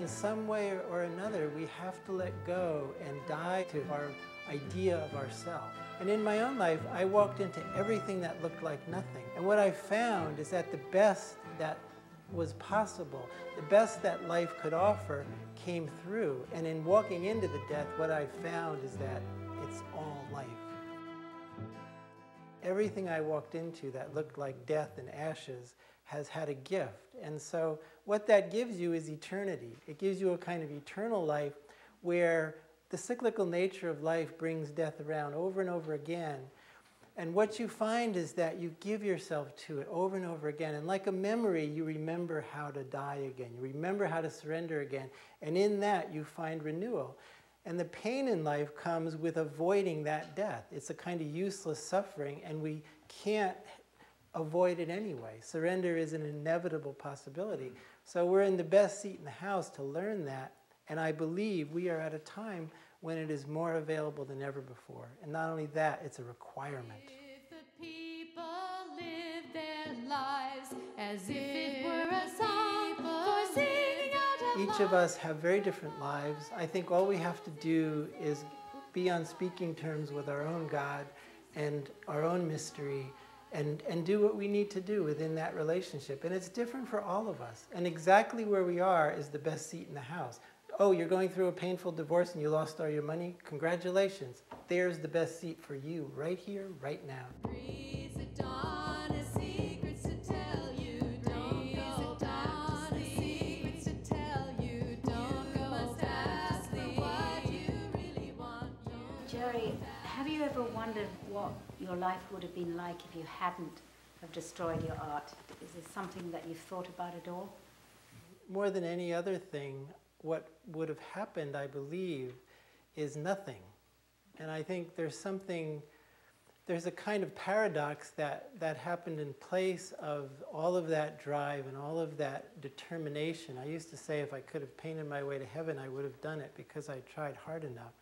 in some way or another, we have to let go and die to our idea of ourselves. And in my own life, I walked into everything that looked like nothing. And what I found is that the best that was possible, the best that life could offer, came through. And in walking into the death, what I found is that it's all life. Everything I walked into that looked like death and ashes has had a gift. And so what that gives you is eternity. It gives you a kind of eternal life where the cyclical nature of life brings death around over and over again. And what you find is that you give yourself to it over and over again. And like a memory, you remember how to die again. You remember how to surrender again. And in that, you find renewal. And the pain in life comes with avoiding that death. It's a kind of useless suffering, and we can't avoid it anyway. Surrender is an inevitable possibility. So we're in the best seat in the house to learn that. And I believe we are at a time when it is more available than ever before. And not only that, it's a requirement. If the people live their lives as if it were a song for singing out of Each of us have very different lives. I think all we have to do is be on speaking terms with our own God and our own mystery and do what we need to do within that relationship. And it's different for all of us. And exactly where we are is the best seat in the house. Oh, you're going through a painful divorce and you lost all your money? Congratulations. There's the best seat for you, right here, right now. Breeze at dawn has secrets to tell you. Don't go back to secrets to tell you. Don't go back to what you really want. Jerry, have you ever wondered what your life would have been like if you hadn't have destroyed your art? Is there something that you've thought about at all? More than any other thing, what would have happened, I believe, is nothing. And I think there's a kind of paradox that happened in place of all of that drive and all of that determination. I used to say if I could have painted my way to heaven, I would have done it because I tried hard enough.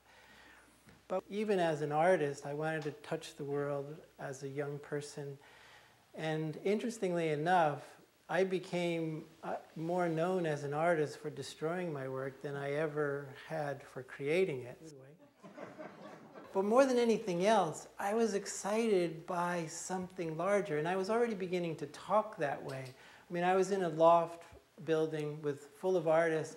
But even as an artist, I wanted to touch the world as a young person. And interestingly enough, I became more known as an artist for destroying my work than I ever had for creating it. But more than anything else, I was excited by something larger, and I was already beginning to talk that way. I mean, I was in a loft building full of artists,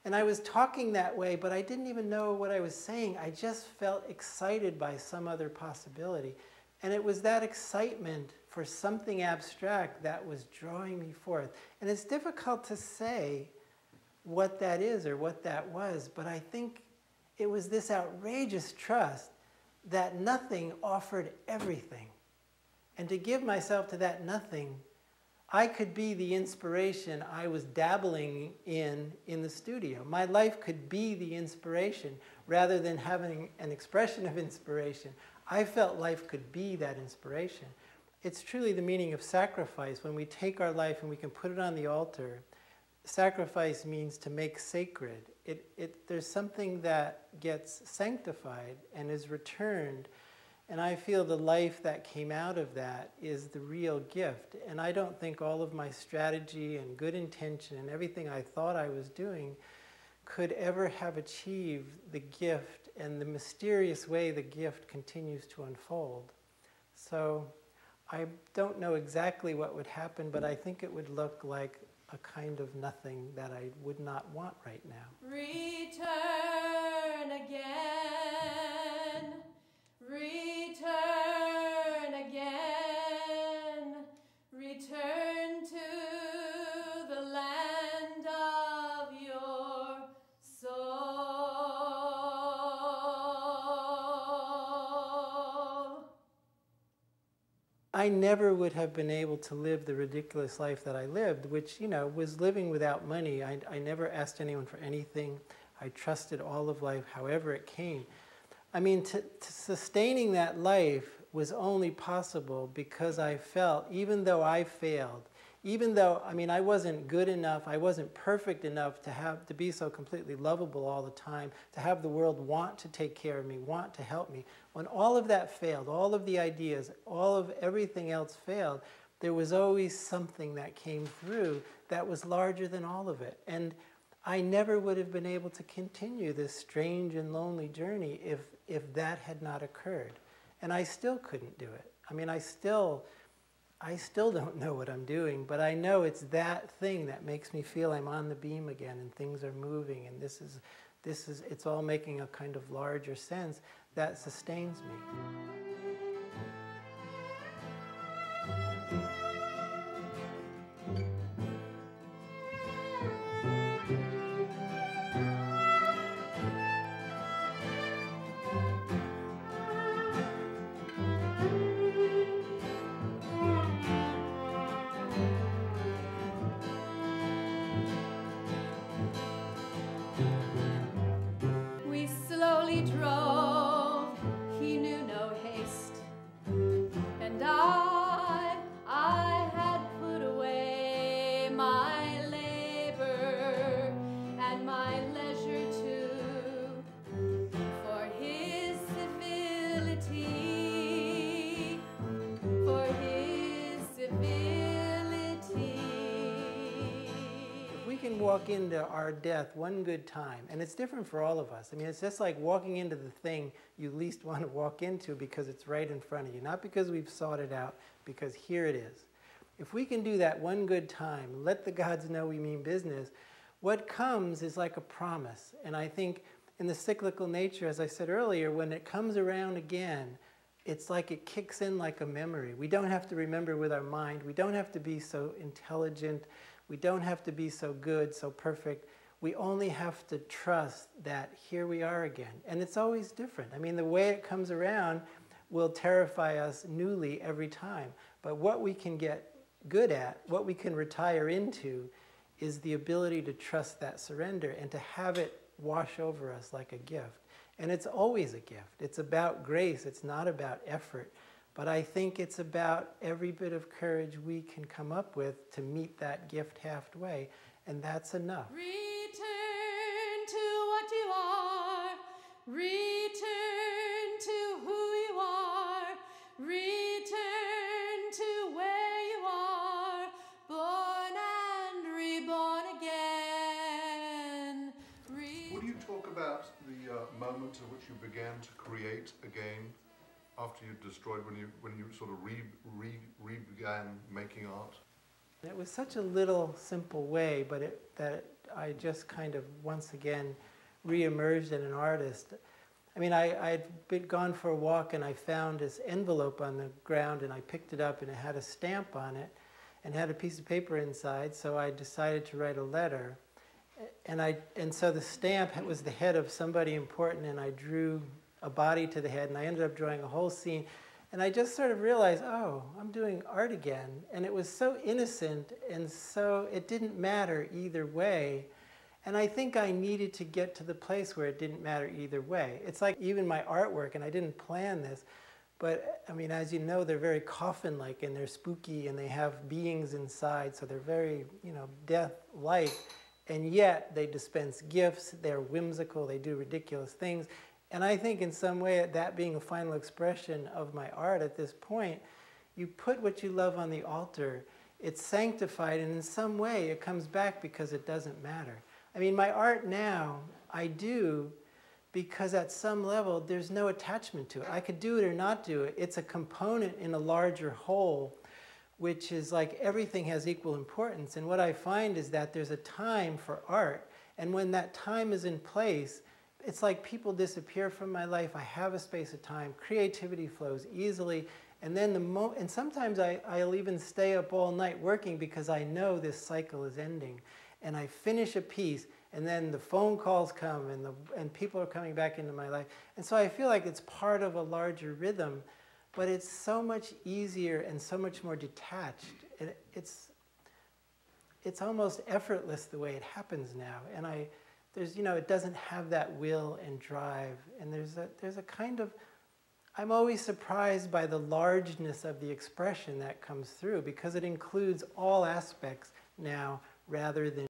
and I was talking that way, but I didn't even know what I was saying. I just felt excited by some other possibility. And it was that excitement for something abstract that was drawing me forth. And it's difficult to say what that is or what that was, but I think it was this outrageous trust that nothing offered everything. And to give myself to that nothing, I could be the inspiration I was dabbling in the studio. My life could be the inspiration rather than having an expression of inspiration. I felt life could be that inspiration. It's truly the meaning of sacrifice. When we take our life and we can put it on the altar, sacrifice means to make sacred. There's something that gets sanctified and is returned. And I feel the life that came out of that is the real gift. And I don't think all of my strategy and good intention and everything I thought I was doing could ever have achieved the gift and the mysterious way the gift continues to unfold. So I don't know exactly what would happen, but I think it would look like a kind of nothing that I would not want right now. Return again. Return again. Return to the land of your soul. I never would have been able to live the ridiculous life that I lived, which, was living without money. I never asked anyone for anything. I trusted all of life, however it came. I mean, sustaining that life was only possible because I felt, even though I failed, even though, I wasn't good enough, I wasn't perfect enough to be so completely lovable all the time, to have the world want to take care of me, want to help me. When all of that failed, all of the ideas, all of everything else failed, there was always something that came through that was larger than all of it. And I never would have been able to continue this strange and lonely journey if that had not occurred. And I still couldn't do it. I mean, I still don't know what I'm doing, but I know it's that thing that makes me feel I'm on the beam again and things are moving, and it's all making a kind of larger sense that sustains me. We slowly drove, he knew no haste, and I had put away my labor and my leisure too, for his civility, for his civility. We can walk into our death one good time, and it's different for all of us. I mean, it's just like walking into the thing you least want to walk into because it's right in front of you, not because we've sought it out, because here it is. If we can do that one good time, let the gods know we mean business, what comes is like a promise. And I think in the cyclical nature, as I said earlier, when it comes around again, it's like it kicks in like a memory. We don't have to remember with our mind. We don't have to be so intelligent. We don't have to be so good, so perfect. We only have to trust that here we are again. And it's always different. I mean, the way it comes around will terrify us newly every time. But what we can get good at, what we can retire into, is the ability to trust that surrender and to have it wash over us like a gift. And it's always a gift. It's about grace. It's not about effort. But I think it's about every bit of courage we can come up with to meet that gift halfway, and that's enough. Return to what you are. Return to who you are. Return to where you are. Born and reborn again. Would you talk about the moment at which you began to create again after you destroyed, when you sort of began making art? It was such a little simple way, but I just kind of once again re-emerged as an artist. I mean, I'd gone for a walk and I found this envelope on the ground and I picked it up and it had a stamp on it and had a piece of paper inside, so I decided to write a letter. And so the stamp was the head of somebody important, and I drew a body to the head, and I ended up drawing a whole scene. And I just sort of realized, oh, I'm doing art again. And it was so innocent, and so it didn't matter either way. And I think I needed to get to the place where it didn't matter either way. It's like even my artwork, and I didn't plan this, but I mean, as you know, they're very coffin-like, and they're spooky, and they have beings inside, so they're very, death-like. And yet they dispense gifts, they're whimsical, they do ridiculous things. And I think in some way, that being a final expression of my art at this point, you put what you love on the altar, it's sanctified, and in some way it comes back because it doesn't matter. I mean, my art now, I do because at some level there's no attachment to it. I could do it or not do it. It's a component in a larger whole, which is like everything has equal importance. And what I find is that there's a time for art, and when that time is in place, it's like people disappear from my life. I have a space of time. Creativity flows easily. And then and sometimes I'll even stay up all night working because I know this cycle is ending. And I finish a piece, and then the phone calls come, and people are coming back into my life. And so I feel like it's part of a larger rhythm, but it's so much easier and so much more detached. It's almost effortless the way it happens now. And it doesn't have that will and drive. And there's a kind of, I'm always surprised by the largeness of the expression that comes through because it includes all aspects now rather than